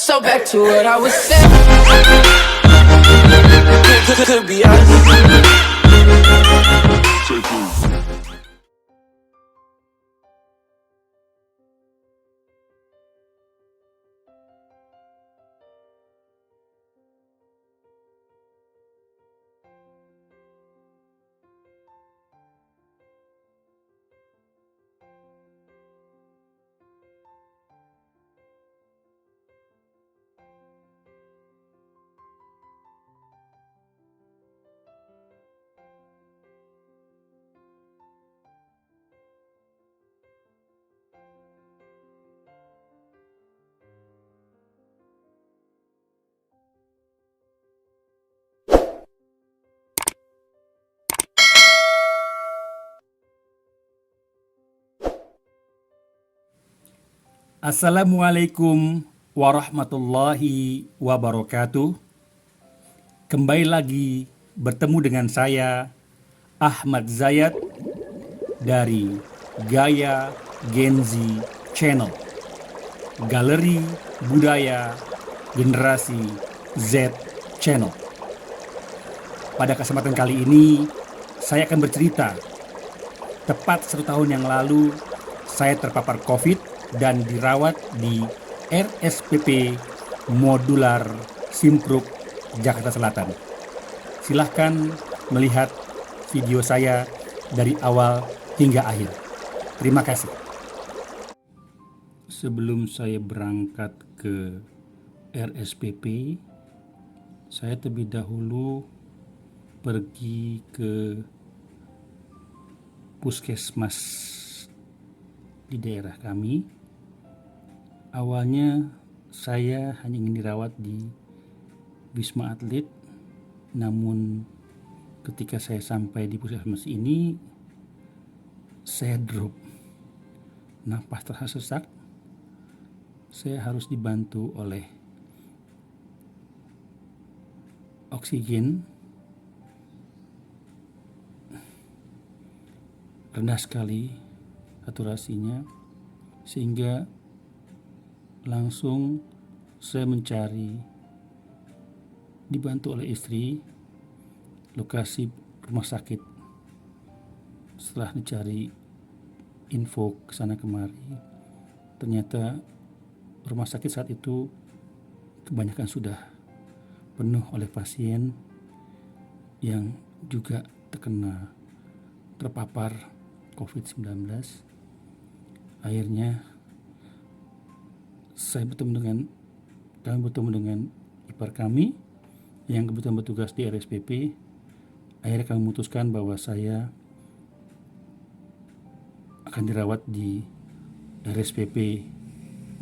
So back to what I was saying. Could be us. Assalamualaikum warahmatullahi wabarakatuh. Kembali lagi bertemu dengan saya Ahmad Zayat dari Gaya Gen Z Channel, Galeri Budaya Generasi Z Channel. Pada kesempatan kali ini saya akan bercerita. Tepat 1 tahun yang lalu saya terpapar COVID dan dirawat di RSPP Modular Simpruk, Jakarta Selatan. Silahkan melihat video saya dari awal hingga akhir. Terima kasih. Sebelum saya berangkat ke RSPP, saya terlebih dahulu pergi ke puskesmas di daerah kami. Awalnya saya hanya ingin dirawat di Wisma Atlet, namun ketika saya sampai di puskesmas ini, saya drop. Napas terasa sesak, saya harus dibantu oleh oksigen. Rendah sekali saturasinya, sehingga langsung saya mencari, dibantu oleh istri, lokasi rumah sakit. Setelah dicari info kesana kemari, ternyata rumah sakit saat itu kebanyakan sudah penuh oleh pasien yang juga terpapar COVID-19. Akhirnya kami bertemu dengan ipar kami yang kebetulan bertugas di RSPP. Akhirnya kami memutuskan bahwa saya akan dirawat di RSPP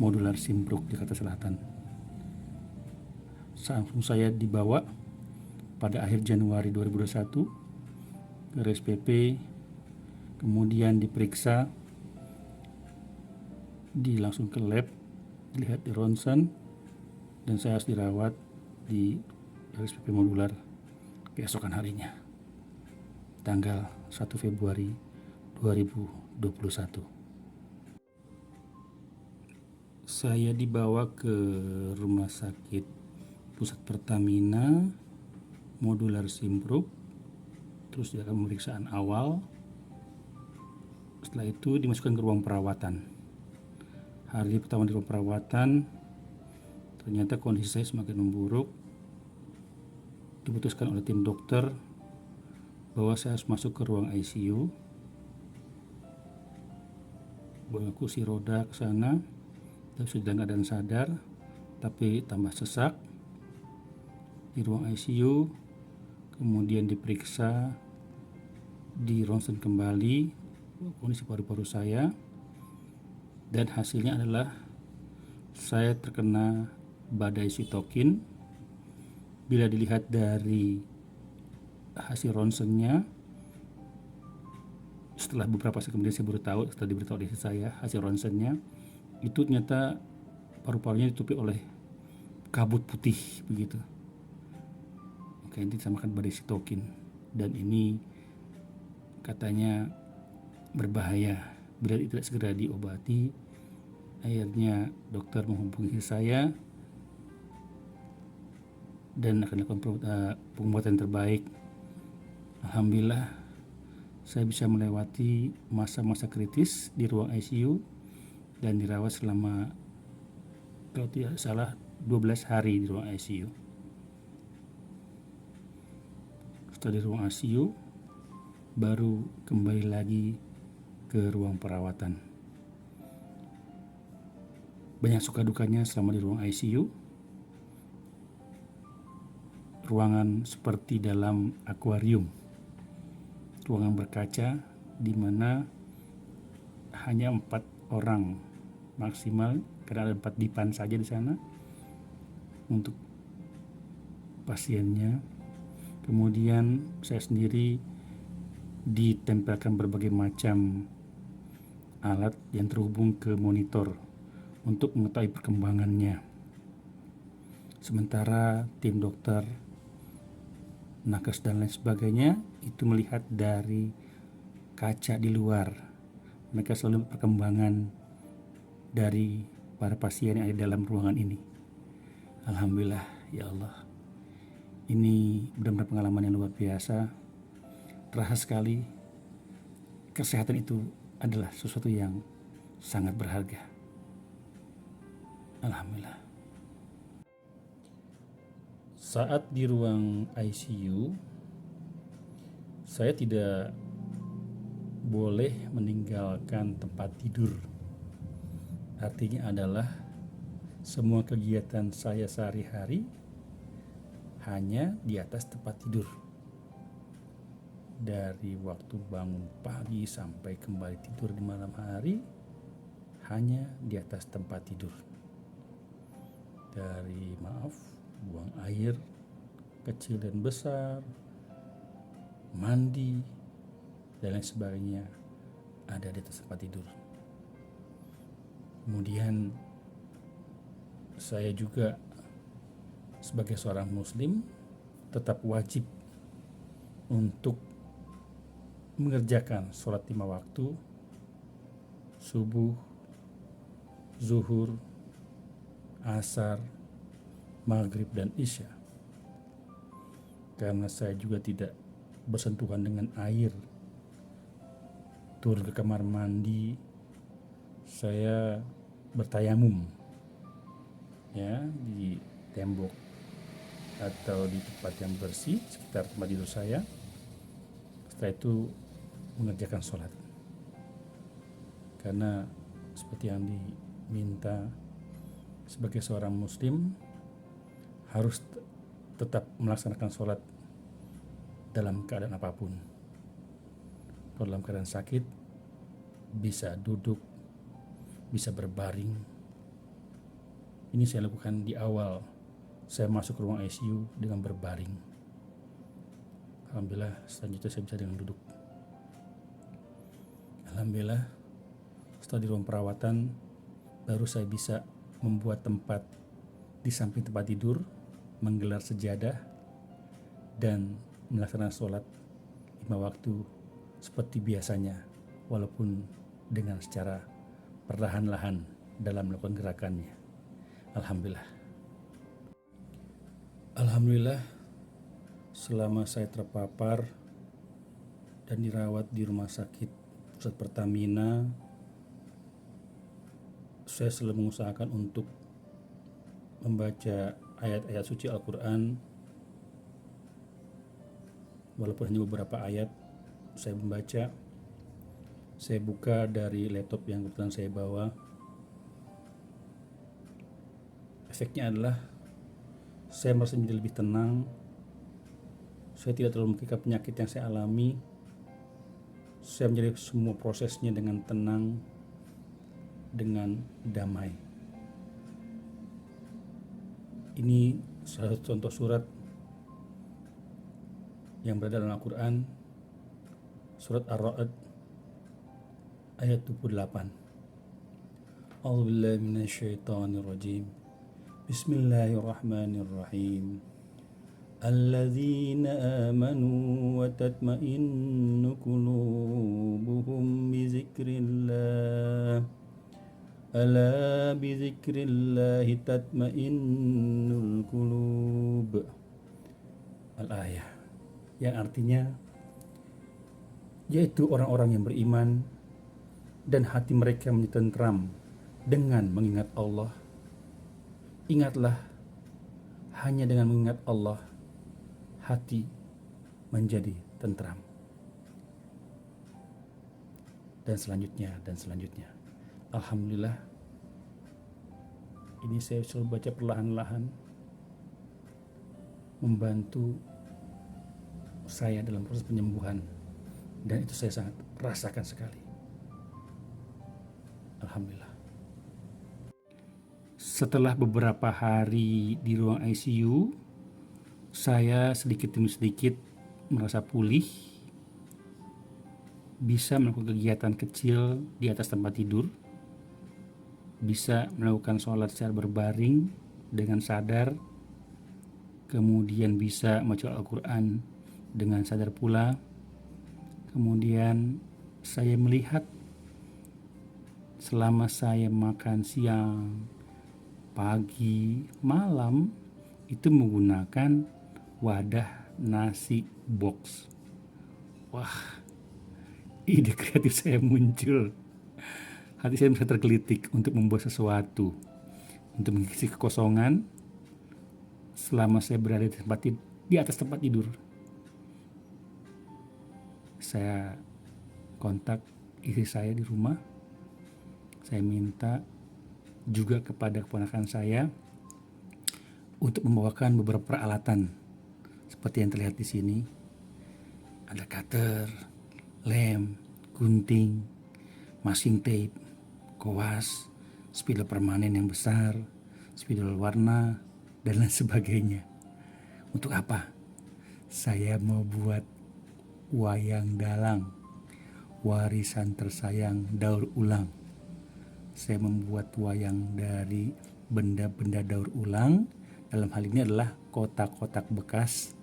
Modular Simpruk, Jakarta Selatan. Langsung saya dibawa pada akhir Januari 2021 ke RSPP, kemudian diperiksa, langsung ke lab, dilihat di ronsen, dan saya harus dirawat di RSPP Modular keesokan harinya, tanggal 1 Februari 2021. Saya dibawa ke Rumah Sakit Pusat Pertamina Modular Simpruk, terus dilakukan pemeriksaan awal. Setelah itu dimasukkan ke ruang perawatan. Hari pertama di ruang perawatan, ternyata kondisi saya semakin memburuk. Diputuskan oleh tim dokter bahwa saya harus masuk ke ruang ICU. Bawa kursi roda ke sana, dan sudah keadaan sadar, tapi tambah sesak. Di ruang ICU, kemudian diperiksa, di ronsen kembali kondisi paru-paru saya, dan hasilnya adalah saya terkena badai sitokin. Bila dilihat dari hasil ronsennya, setelah beberapa saat kemudian saya baru tahu, setelah diberitahu oleh saya hasil ronsennya, itu ternyata paru-parunya ditutupi oleh kabut putih begitu. Oke, ini disamakan badai sitokin, dan ini katanya berbahaya bila tidak segera diobati. Akhirnya dokter menghubungi saya dan akan dilakukan pengobatan terbaik. Alhamdulillah saya bisa melewati masa-masa kritis di ruang ICU dan dirawat selama, kalau tidak salah, 12 hari di ruang ICU. Setelah di ruang ICU baru kembali lagi ke ruang perawatan. Banyak suka dukanya selama di ruang ICU. Ruangan seperti dalam akuarium, ruangan berkaca di mana hanya 4 orang maksimal, karena ada 4 dipan saja di sana untuk pasiennya. Kemudian saya sendiri ditempelkan berbagai macam alat yang terhubung ke monitor untuk mengetahui perkembangannya. Sementara tim dokter, nakes dan lain sebagainya itu melihat dari kaca di luar. Mereka selalu perkembangan dari para pasien yang ada dalam ruangan ini. Alhamdulillah, ya Allah. Ini benar-benar pengalaman yang luar biasa. Terasa sekali kesehatan itu adalah sesuatu yang sangat berharga. Alhamdulillah. Saat di ruang ICU, saya tidak boleh meninggalkan tempat tidur. Artinya adalah semua kegiatan saya sehari-hari hanya di atas tempat tidur. Dari waktu bangun pagi sampai kembali tidur di malam hari, hanya di atas tempat tidur. Dari buang air kecil dan besar, mandi, dan lain sebagainya ada di atas tempat tidur. Kemudian saya juga sebagai seorang muslim tetap wajib untuk mengerjakan sholat 5 waktu, subuh, zuhur, asar, maghrib, dan isya. Karena saya juga tidak bersentuhan dengan air, turun ke kamar mandi, saya bertayamum ya di tembok atau di tempat yang bersih sekitar tempat tidur saya. Setelah itu mengerjakan sholat, karena seperti yang diminta sebagai seorang muslim harus tetap melaksanakan sholat dalam keadaan apapun. Kalau dalam keadaan sakit bisa duduk, bisa berbaring. Ini saya lakukan di awal saya masuk ke ruang ICU dengan berbaring. Alhamdulillah selanjutnya saya bisa dengan duduk. Alhamdulillah setelah di ruang perawatan baru saya bisa membuat tempat di samping tempat tidur, menggelar sejadah, dan melaksanakan sholat 5 waktu seperti biasanya, walaupun dengan secara perlahan-lahan dalam melakukan gerakannya. Alhamdulillah. Alhamdulillah selama saya terpapar dan dirawat di rumah sakit Pusat Pertamina, saya selalu mengusahakan untuk membaca ayat-ayat suci Al-Quran. Walaupun hanya beberapa ayat saya membaca, saya buka dari laptop yang kebetulan saya bawa. Efeknya adalah saya merasa menjadi lebih tenang. Saya tidak terlalu memikirkan penyakit yang saya alami. Saya menjadi semua prosesnya dengan tenang, dengan damai. Ini salah satu contoh surat yang berada dalam Al-Quran, surat Ar-Ra'd ayat 28. A'udzubillahi minasyaitonirrajim. Bismillahirrahmanirrahim. Alladzina amanu wa tatma'innu qulubuhum bizikrillah. Ala bizikrillahi tatma'innul qulub. al-ayah, yang artinya yaitu orang-orang yang beriman dan hati mereka menjadi tentram dengan mengingat Allah. Ingatlah, hanya dengan mengingat Allah hati menjadi tentram. Dan selanjutnya. Alhamdulillah, ini saya selalu baca perlahan-lahan, membantu saya dalam proses penyembuhan, dan itu saya sangat rasakan sekali. Alhamdulillah. Setelah beberapa hari di ruang ICU, saya sedikit demi sedikit merasa pulih, bisa melakukan kegiatan kecil di atas tempat tidur, bisa melakukan sholat secara berbaring dengan sadar, kemudian bisa membaca Al-Quran dengan sadar pula. Kemudian saya melihat selama saya makan siang, pagi, malam itu menggunakan wadah nasi box. Wah, ide kreatif saya muncul. Hati saya bisa tergelitik untuk membuat sesuatu, untuk mengisi kekosongan selama saya berada di atas tempat tidur. Saya kontak istri saya di rumah. Saya minta juga kepada keponakan saya untuk membawakan beberapa peralatan seperti yang terlihat di sini. Ada cutter, lem, gunting, masking tape, koas, spidol permanen yang besar, spidol warna, dan lain sebagainya. Untuk apa? Saya mau buat wayang dalang, warisan tersayang daur ulang. Saya membuat wayang dari benda-benda daur ulang. Dalam hal ini adalah kotak-kotak bekas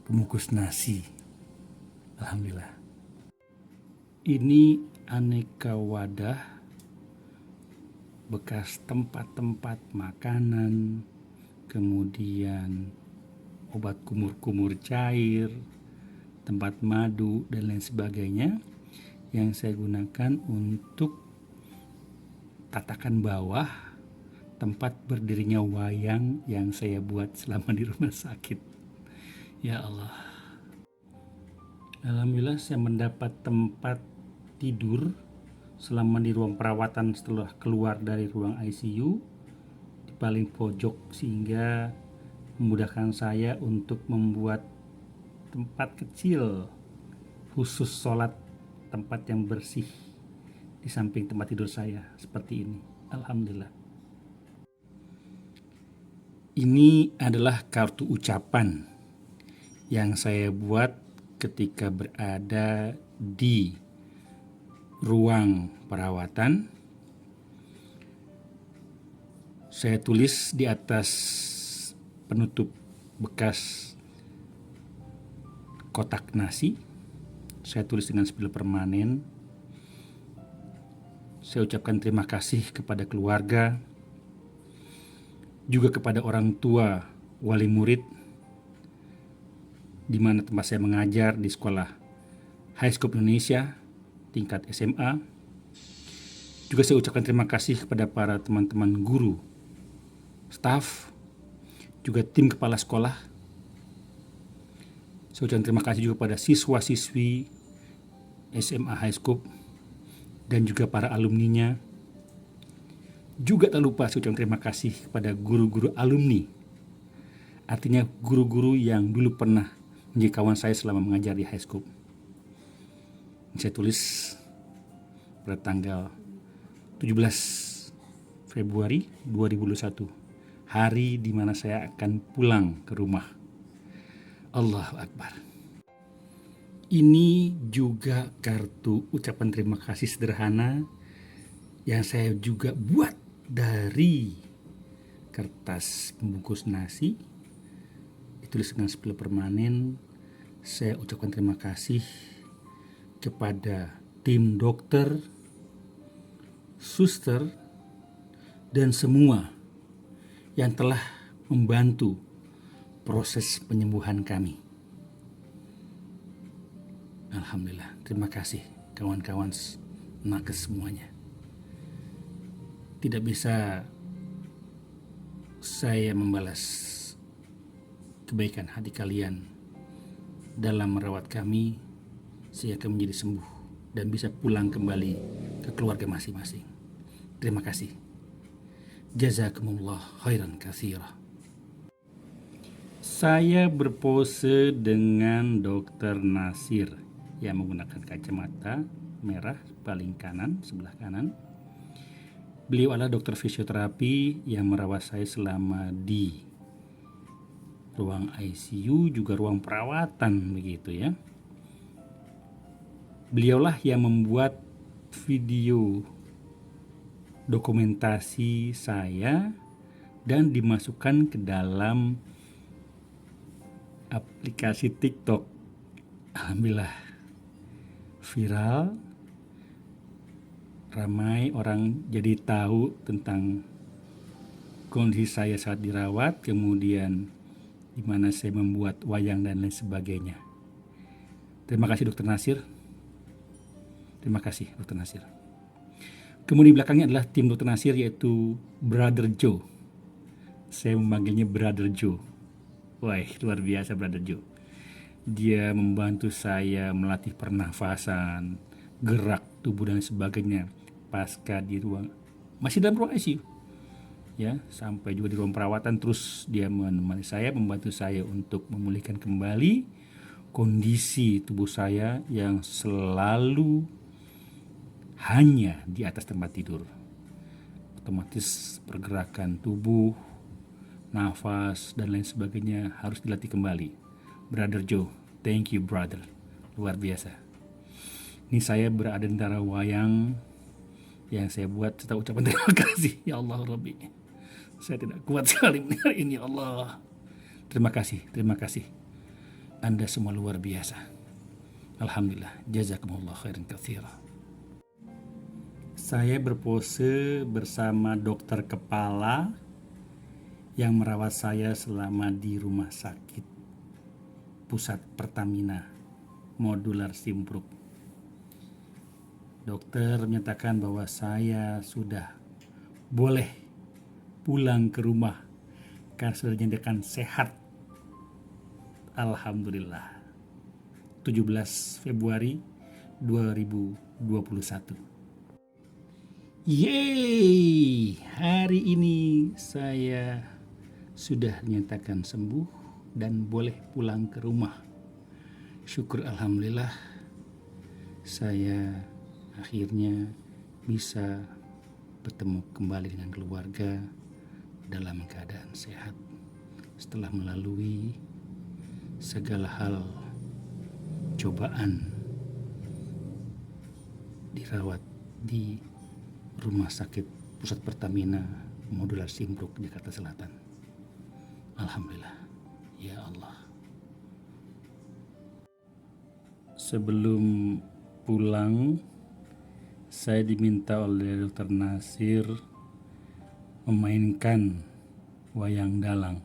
pembungkus nasi. Alhamdulillah. Ini aneka wadah bekas tempat-tempat makanan, kemudian obat kumur-kumur cair, tempat madu, dan lain sebagainya yang saya gunakan untuk tatakan bawah tempat berdirinya wayang yang saya buat selama di rumah sakit. Ya Allah. Alhamdulillah saya mendapat tempat tidur selama di ruang perawatan setelah keluar dari ruang ICU di paling pojok, sehingga memudahkan saya untuk membuat tempat kecil khusus sholat, tempat yang bersih di samping tempat tidur saya seperti ini. Alhamdulillah. Ini adalah kartu ucapan yang saya buat ketika berada di ruang perawatan. Saya tulis di atas penutup bekas kotak nasi, saya tulis dengan spidol permanen. Saya ucapkan terima kasih kepada keluarga, juga kepada orang tua wali murid, di mana tempat saya mengajar di sekolah High School Indonesia tingkat SMA. Juga saya ucapkan terima kasih kepada para teman-teman guru, staf, juga tim kepala sekolah. Saya ucapkan terima kasih juga pada siswa-siswi SMA High School dan juga para alumninya. Juga tak lupa saya ucapkan terima kasih kepada guru-guru alumni. Artinya guru-guru yang dulu pernah menjadi kawan saya selama mengajar di high school. Saya tulis pada tanggal 17 Februari 2021, hari di mana saya akan pulang ke rumah. Allahu Akbar. Ini juga kartu ucapan terima kasih sederhana yang saya juga buat dari kertas pembungkus nasi, ditulis dengan spidol permanen. Saya ucapkan terima kasih kepada tim dokter, suster, dan semua yang telah membantu proses penyembuhan kami. Alhamdulillah, terima kasih kawan-kawan nakes semuanya. Tidak bisa saya membalas kebaikan hati kalian dalam merawat kami sehingga kami menjadi sembuh dan bisa pulang kembali ke keluarga masing-masing. Terima kasih. Jazakumullah khairan katsira. Saya berpose dengan Dr. Nasir yang menggunakan kacamata merah paling kanan, sebelah kanan. Beliau adalah dokter fisioterapi yang merawat saya selama di ruang ICU juga ruang perawatan begitu ya. Beliaulah yang membuat video dokumentasi saya dan dimasukkan ke dalam aplikasi TikTok. Alhamdulillah viral, ramai orang jadi tahu tentang kondisi saya saat dirawat, kemudian di mana saya membuat wayang dan lain sebagainya. Terima kasih Dr. Nasir. Terima kasih Dr. Nasir. Kemudian di belakangnya adalah tim Dr. Nasir yaitu Brother Joe. Saya memanggilnya Brother Joe. Wah, luar biasa Brother Joe. Dia membantu saya melatih pernafasan, gerak tubuh dan sebagainya pasca di ruang, masih dalam ruang ICU. Ya, sampai juga di ruang perawatan terus dia menemani saya, membantu saya untuk memulihkan kembali kondisi tubuh saya yang selalu hanya di atas tempat tidur. Otomatis pergerakan tubuh, nafas dan lain sebagainya harus dilatih kembali. Brother Joe, thank you brother, luar biasa. Ini saya berada di antara wayang yang saya buat serta ucapan terima kasih. Ya Allah Rabbi, saya tidak kuat sekali mendengar ini. Ya Allah, terima kasih. Anda semua luar biasa. Alhamdulillah, jazakumullah khairan katsira. Saya berpose bersama dokter kepala yang merawat saya selama di rumah sakit pusat Pertamina Modular Simpruk. Dokter menyatakan bahwa saya sudah boleh pulang ke rumah karena sudah dinyatakan sehat. Alhamdulillah. 17 Februari 2021. Yeay, hari ini saya sudah dinyatakan sembuh dan boleh pulang ke rumah. Syukur Alhamdulillah, saya akhirnya bisa bertemu kembali dengan keluarga dalam keadaan sehat setelah melalui segala hal cobaan dirawat di Rumah Sakit Pusat Pertamina Modular Simpruk Jakarta Selatan. Alhamdulillah, ya Allah. Sebelum pulang, saya diminta oleh Dr. Nasir memainkan wayang dalang.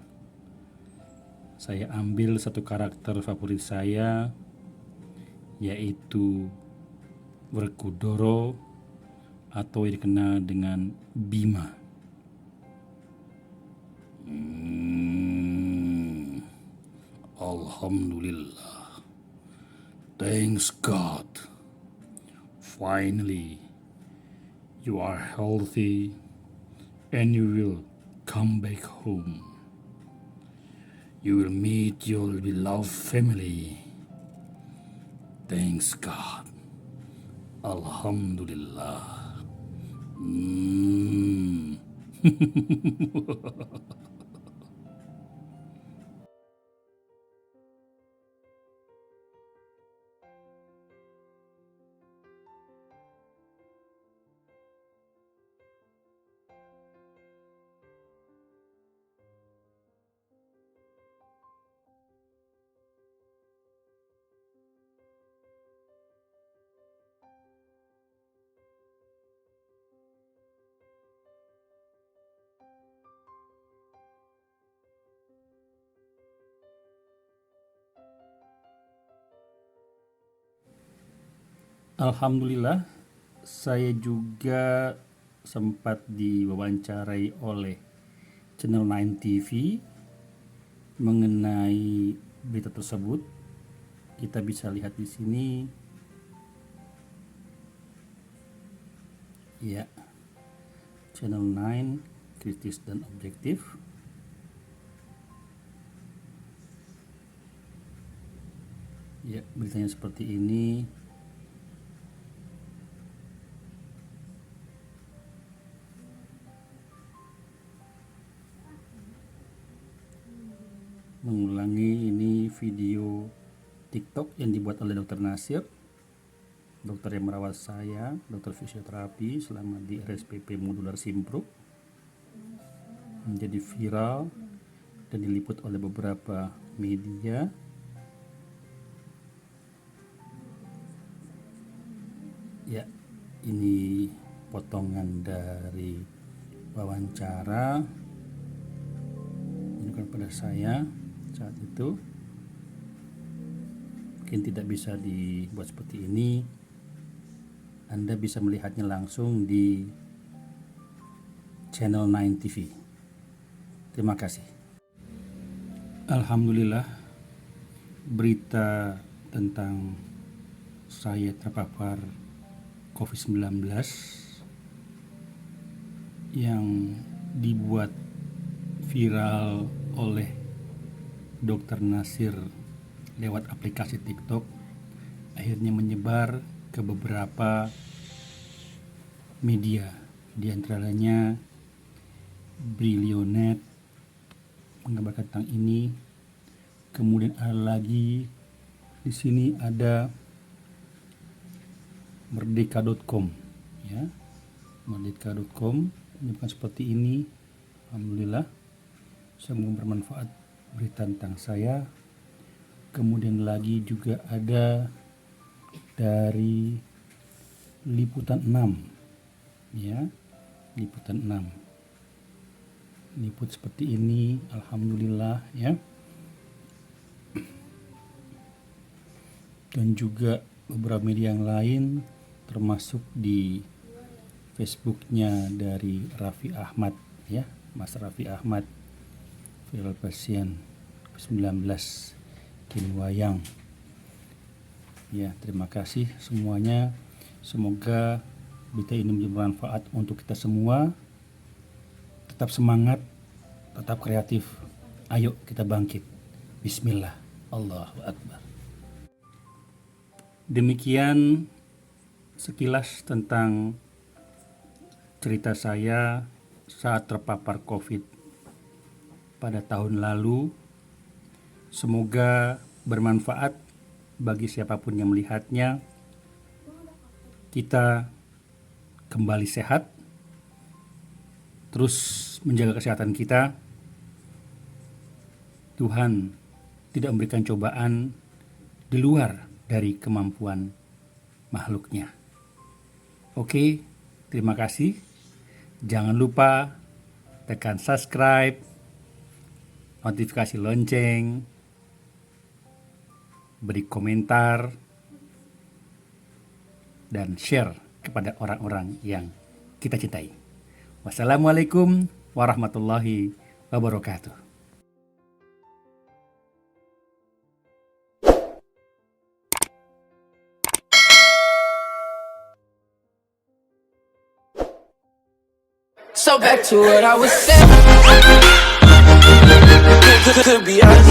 Saya ambil satu karakter favorit saya, yaitu Werkudara atau yang dikenal dengan Bima. Alhamdulillah. Thanks God. Finally, you are healthy and you will come back home. You will meet your beloved family. Thanks God. Alhamdulillah. Alhamdulillah, saya juga sempat diwawancarai oleh Channel 9 TV mengenai berita tersebut. Kita bisa lihat di sini. Ya, Channel 9 kritis dan objektif. Ya, beritanya seperti ini. Mengulangi, ini video TikTok yang dibuat oleh Dr. Nasir, dokter yang merawat saya, dokter fisioterapi selama di RSPP Modular Simpro, menjadi viral dan diliput oleh beberapa media. Ya, ini potongan dari wawancara ini pada saya saat itu. Mungkin tidak bisa dibuat seperti ini. Anda bisa melihatnya langsung di Channel 9 TV. Terima kasih. Alhamdulillah, berita tentang saya terpapar COVID-19 yang dibuat viral oleh Dr. Nasir lewat aplikasi TikTok akhirnya menyebar ke beberapa media, di antaranya Brilionet mengabarkan tentang ini. Kemudian ada lagi di sini ada merdeka.com, ya, merdeka.com menyebutkan seperti ini. Alhamdulillah, semoga bermanfaat berita tentang saya. Kemudian lagi juga ada dari Liputan 6, ya, Liputan 6 liput seperti ini. Alhamdulillah, ya. Dan juga beberapa media yang lain, termasuk di Facebooknya dari Raffi Ahmad, ya, Mas Raffi Ahmad, viral pasien COVID-19 Kinwayang. Ya, terima kasih semuanya. Semoga berita ini menjadi bermanfaat untuk kita semua. Tetap semangat, tetap kreatif. Ayo kita bangkit. Bismillah, Allahu Akbar. Demikian sekilas tentang cerita saya saat terpapar COVID pada tahun lalu. Semoga bermanfaat bagi siapapun yang melihatnya. Kita kembali sehat, terus menjaga kesehatan kita. Tuhan tidak memberikan cobaan di luar dari kemampuan makhluknya. Oke, terima kasih. Jangan lupa tekan subscribe, notifikasi lonceng, beri komentar, dan share kepada orang-orang yang kita cintai. Wassalamualaikum warahmatullahi wabarakatuh. So back to what I was saying. Could be us.